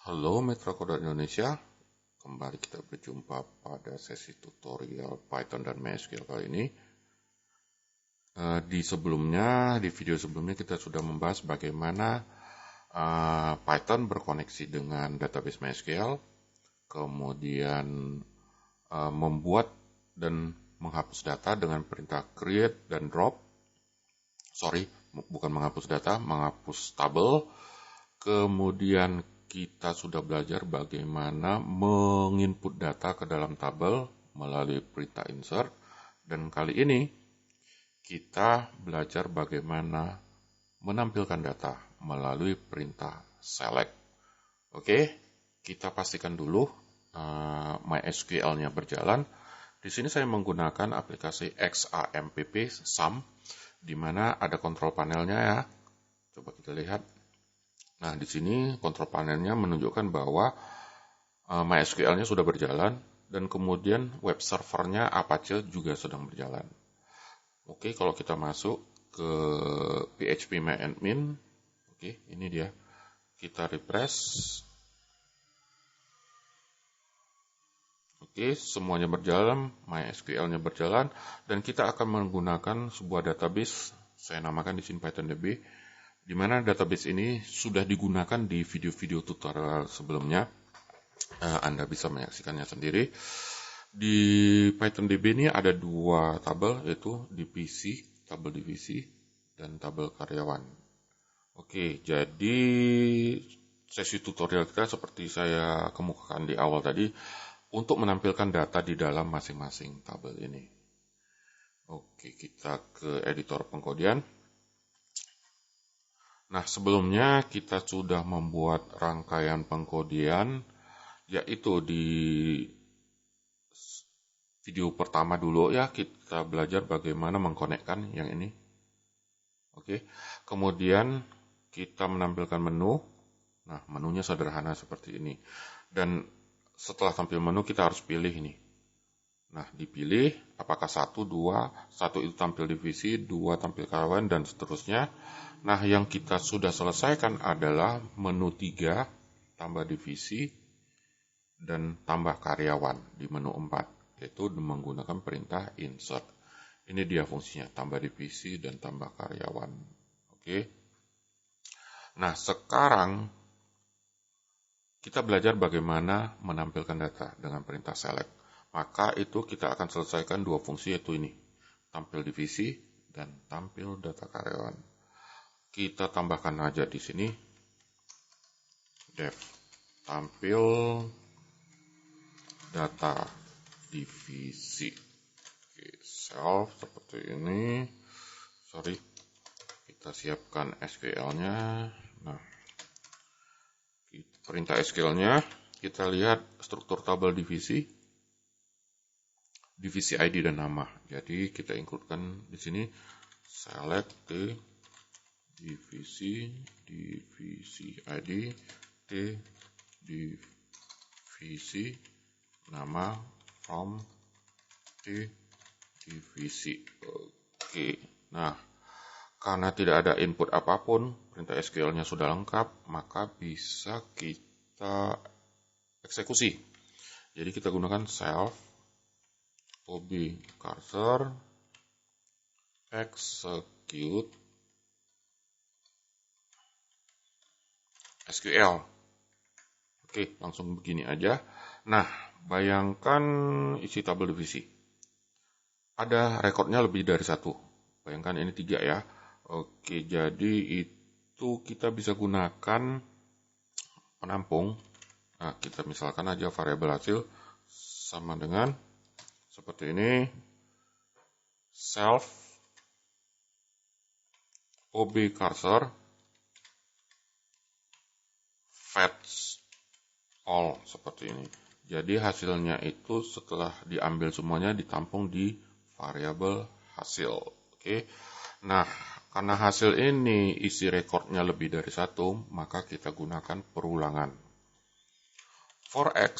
Halo Mitra Coder Indonesia, kembali kita berjumpa pada sesi tutorial Python dan MySQL kali ini. Di video sebelumnya kita sudah membahas bagaimana Python berkoneksi dengan database MySQL, kemudian membuat dan menghapus data dengan perintah create dan drop. Bukan menghapus data, menghapus tabel. Kemudian kita sudah belajar bagaimana menginput data ke dalam tabel melalui perintah insert. Dan kali ini kita belajar bagaimana menampilkan data melalui perintah select. Oke, kita pastikan dulu MySQL-nya berjalan. Di sini saya menggunakan aplikasi XAMPP SAM, di mana ada kontrol panelnya ya. Coba kita lihat. Nah, di sini kontrol panelnya menunjukkan bahwa MySQL-nya sudah berjalan dan kemudian web servernya Apache juga sedang berjalan. Oke, kalau kita masuk ke phpMyAdmin, oke, ini dia. Kita refresh. Oke, semuanya berjalan, MySQL-nya berjalan, dan kita akan menggunakan sebuah database, saya namakan di sini PythonDB, di mana database ini sudah digunakan di video-video tutorial sebelumnya. Anda bisa menyaksikannya sendiri. Di PythonDB ini ada dua tabel, yaitu divisi, tabel divisi, dan tabel karyawan. Oke, jadi sesi tutorial kita seperti saya kemukakan di awal tadi, untuk menampilkan data di dalam masing-masing tabel ini. Oke, kita ke editor pengkodian. Nah, sebelumnya kita sudah membuat rangkaian pengkodian, yaitu di video pertama dulu ya, kita belajar bagaimana mengkonekkan yang ini. Oke, kemudian kita menampilkan menu. Nah, menunya sederhana seperti ini. Dan setelah tampil menu kita harus pilih ini. Nah, dipilih apakah 1, 2, 1 itu tampil divisi, 2 tampil karyawan, dan seterusnya. Nah, yang kita sudah selesaikan adalah menu 3, tambah divisi, dan tambah karyawan di menu 4, yaitu menggunakan perintah insert. Ini dia fungsinya, tambah divisi dan tambah karyawan. Oke. Nah, sekarang kita belajar bagaimana menampilkan data dengan perintah select. Maka itu kita akan selesaikan dua fungsi, yaitu ini, tampil divisi dan tampil data karyawan. Kita tambahkan aja di sini def tampil data divisi. Oke, self seperti ini. Kita siapkan SQL-nya. Nah, perintah SQL-nya, kita lihat struktur tabel divisi ID dan nama. Jadi kita include-kan di sini select divisi ID, divisi, nama, from, divisi. Oke, nah, karena tidak ada input apapun, perintah SQL-nya sudah lengkap, maka bisa kita eksekusi. Jadi kita gunakan self ob cursor execute SQL. Oke, langsung begini aja. Nah, bayangkan isi tabel divisi. Ada rekodnya lebih dari 1. Bayangkan ini 3 ya. Oke, jadi itu kita bisa gunakan penampung. Nah, kita misalkan aja variabel hasil sama dengan seperti ini. Self ob cursor fetch all seperti ini. Jadi hasilnya itu setelah diambil semuanya ditampung di variabel hasil. Oke. Nah, karena hasil ini isi rekornya lebih dari 1, maka kita gunakan perulangan. For X,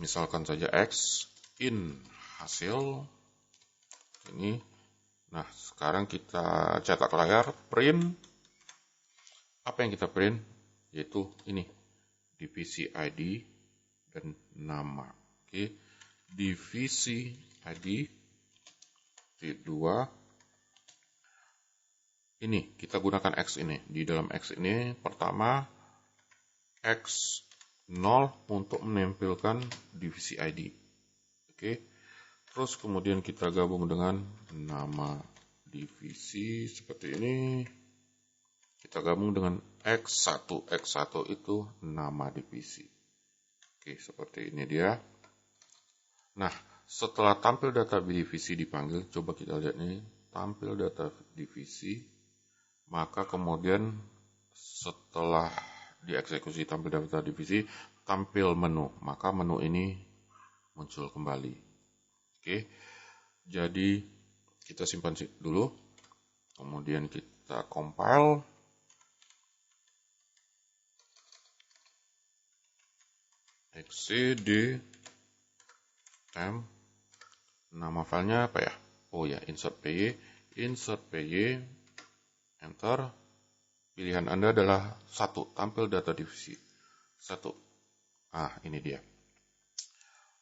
misalkan saja X in hasil ini. Nah, sekarang kita cetak layar, print. Apa yang kita print? Yaitu ini, divisi ID, dan nama. Oke, divisi ID T2. Ini kita gunakan X ini. Di dalam X ini pertama X0 untuk menampilkan divisi ID. Oke. Terus kemudian kita gabung dengan nama divisi seperti ini. Kita gabung dengan X1. X1 itu nama divisi. Oke, seperti ini dia. Nah, setelah tampil data divisi dipanggil, coba kita lihat nih, tampil data divisi, maka kemudian setelah dieksekusi tampil data divisi, tampil menu, maka menu ini muncul kembali. Oke, jadi kita simpan dulu, kemudian kita compile. XCD M, nama filenya apa ya? Oh ya, insert py, enter. Pilihan Anda adalah 1, tampil data divisi 1. Ah, ini dia.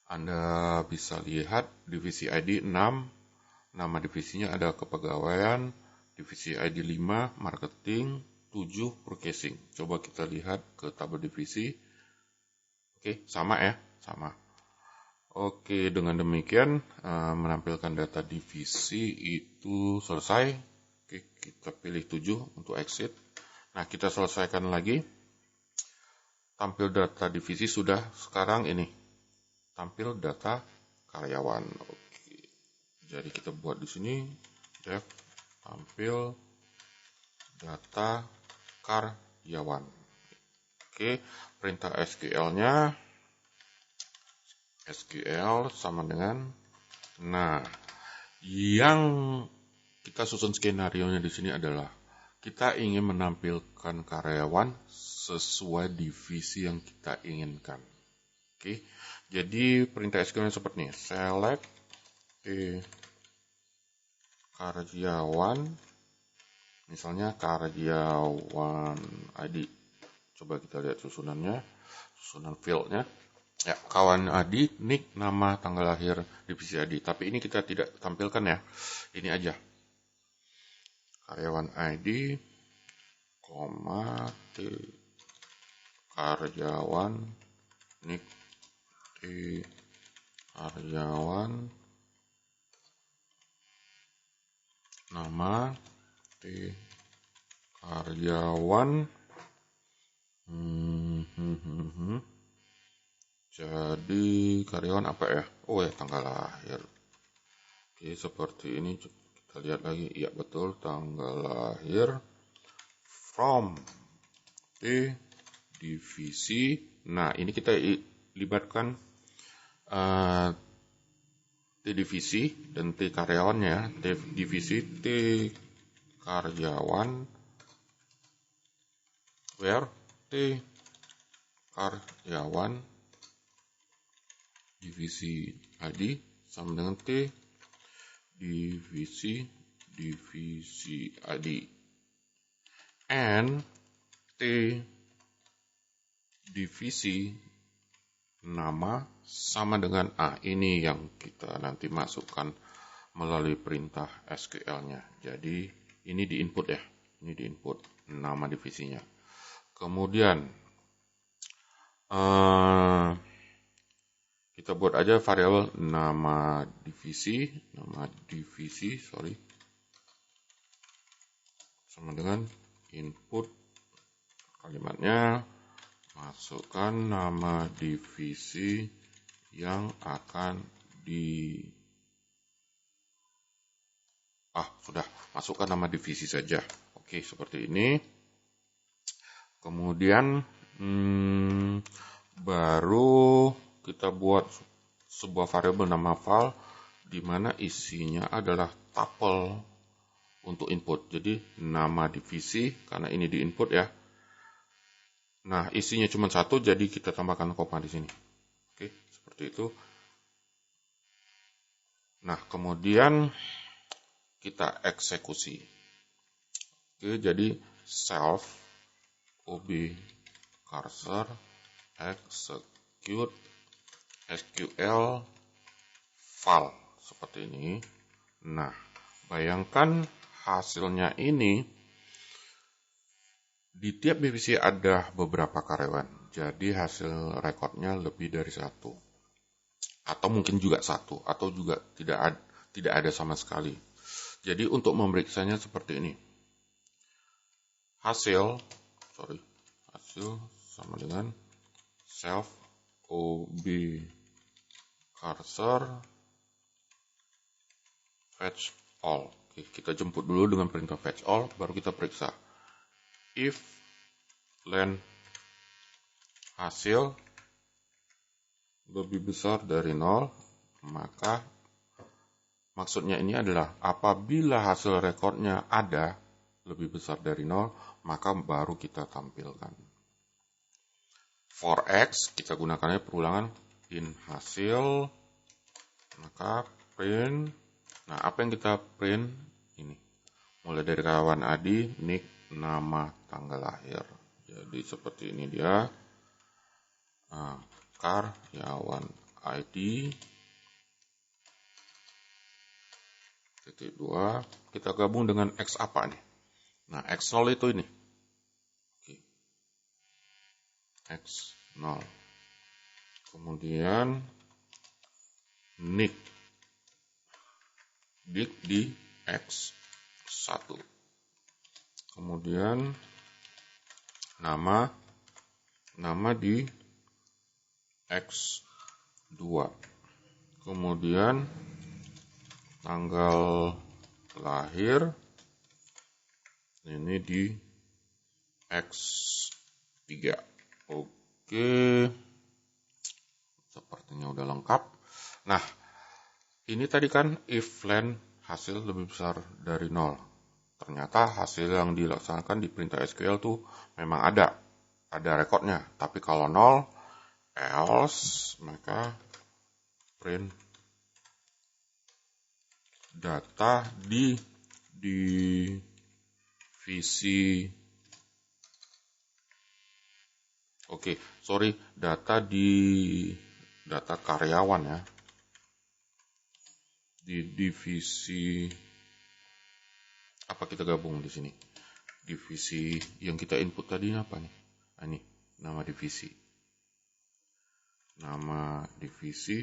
Anda bisa lihat divisi ID 6, nama divisinya ada kepegawaian, divisi ID 5, marketing, 7, purchasing. Coba kita lihat ke tabel divisi. Oke, sama ya, sama. Oke, dengan demikian menampilkan data divisi itu selesai. Oke, kita pilih 7 untuk exit. Nah, kita selesaikan lagi. Tampil data divisi sudah, sekarang ini. Tampil data karyawan. Oke. Jadi kita buat di sini def tampil data karyawan. Oke, perintah SQL-nya SQL sama dengan, nah, yang kita susun skenario-nya di sini adalah kita ingin menampilkan karyawan sesuai divisi yang kita inginkan. Oke, jadi perintah SQL-nya seperti ini, select karyawan, misalnya karyawan ID. Coba kita lihat susunannya, susunan field-nya. Ya, kawan ID, nick, nama, tanggal lahir, divisi ID. Tapi ini kita tidak tampilkan ya. Ini aja. Karyawan ID, T, karyawan, nick, T, karyawan, nama, T, karyawan, jadi karyawan apa ya? Oh ya, tanggal lahir. Oke, seperti ini. Kita lihat lagi. Iya betul, tanggal lahir. From T divisi. Nah, ini kita libatkan T divisi dan T karyawannya. T divisi, T karyawan. Where T karyawan divisi ID sama dengan T divisi ID, and T divisi nama sama dengan A. Ini yang kita nanti masukkan melalui perintah SQL-nya. Jadi ini di input ya, ini di input nama divisinya. Kemudian kita buat aja variabel nama divisi sama dengan input kalimatnya, masukkan nama divisi yang akan sudah, masukkan nama divisi saja. Oke, seperti ini. Kemudian baru kita buat sebuah variabel nama file di mana isinya adalah tuple untuk input. Jadi nama divisi, karena ini di input ya. Nah, isinya cuma 1, jadi kita tambahkan koma di sini. Oke, seperti itu. Nah, kemudian kita eksekusi. Oke, jadi self ob cursor execute SQL file seperti ini. Nah, bayangkan hasilnya ini di tiap divisi ada beberapa karyawan. Jadi hasil rekodnya lebih dari satu. Atau mungkin juga satu, atau juga tidak ada sama sekali. Jadi untuk memeriksanya seperti ini. Hasil sama dengan self ob cursor fetch all. Oke, kita jemput dulu dengan perintah fetch all, baru kita periksa. If len hasil lebih besar dari 0, maka maksudnya ini adalah apabila hasil rekornya ada lebih besar dari 0, maka baru kita tampilkan. For X, kita gunakannya perulangan in hasil, maka print. Nah, apa yang kita print ini? Mulai dari karyawan Adi, nick, nama, tanggal lahir. Jadi seperti ini dia. Nah, karyawan ID titik 2, kita gabung dengan X apa nih? Nah, X0 itu ini. Oke. X0. Kemudian nick di X1. Kemudian nama di X2. Kemudian tanggal lahir ini di X3. Oke, sepertinya udah lengkap. Nah, ini tadi kan if len hasil lebih besar dari 0. Ternyata hasil yang dilaksanakan di perintah SQL tuh memang ada rekodnya. Tapi kalau 0, else, maka print data di divisi. Data karyawan ya. Di divisi apa kita gabung di sini? Divisi yang kita input tadi apa nih? Nah, ini nama divisi. Nama divisi.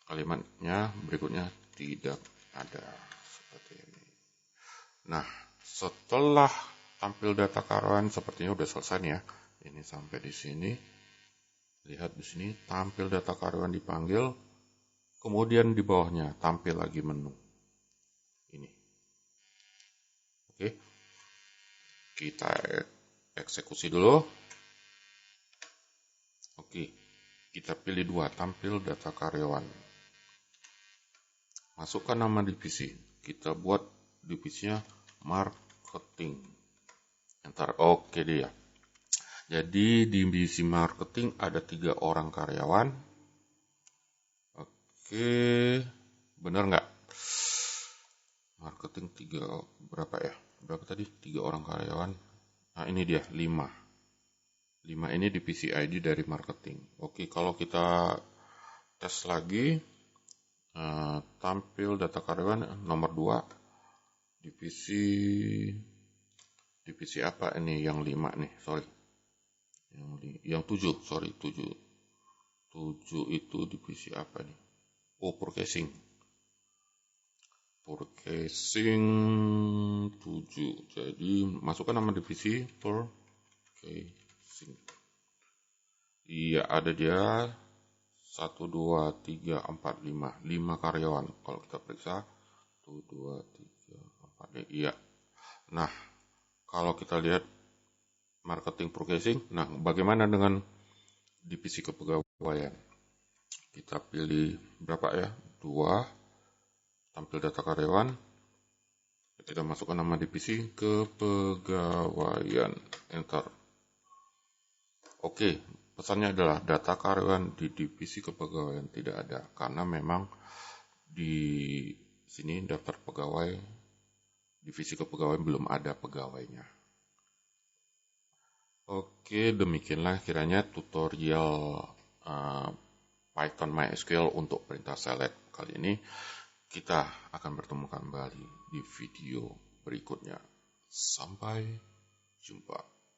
Kalimatnya berikutnya tidak ada seperti ini. Nah, setelah tampil data karyawan sepertinya udah selesai nih ya. Ini sampai di sini. Lihat di sini tampil data karyawan dipanggil. Kemudian di bawahnya tampil lagi menu. Ini. Oke. Kita eksekusi dulu. Oke. Kita pilih 2, tampil data karyawan. Masukkan nama divisi. Kita buat divisinya marketing. Enter. Oke dia. Jadi di divisi marketing ada 3 orang karyawan. Oke, benar nggak? Marketing 3, berapa ya? Berapa tadi? 3 orang karyawan. Nah, ini dia 5. 5 ini divisi ID dari marketing. Oke, kalau kita tes lagi, tampil data karyawan nomor 2. Divisi apa ini? Yang 5 nih, sorry. Yang 7, sorry, 7. 7 itu divisi apa nih? Oh, purchasing 7. Jadi masukkan nama divisi purchasing. Iya, ada dia 1, 2, 3, 4, 5 karyawan. Kalau kita periksa 1, 2, 3, 4. Iya. Nah, kalau kita lihat marketing purchasing, nah bagaimana dengan divisi kepegawaian? Kita pilih berapa ya? 2, tampil data karyawan. Kita masukkan nama divisi kepegawaian. Enter. Oke, pesannya adalah data karyawan di divisi kepegawaian tidak ada. Karena memang di sini daftar pegawai, divisi kepegawaian belum ada pegawainya. Oke, demikianlah kiranya tutorial Python MySQL untuk perintah select kali ini. Kita akan bertemu kembali di video berikutnya. Sampai jumpa.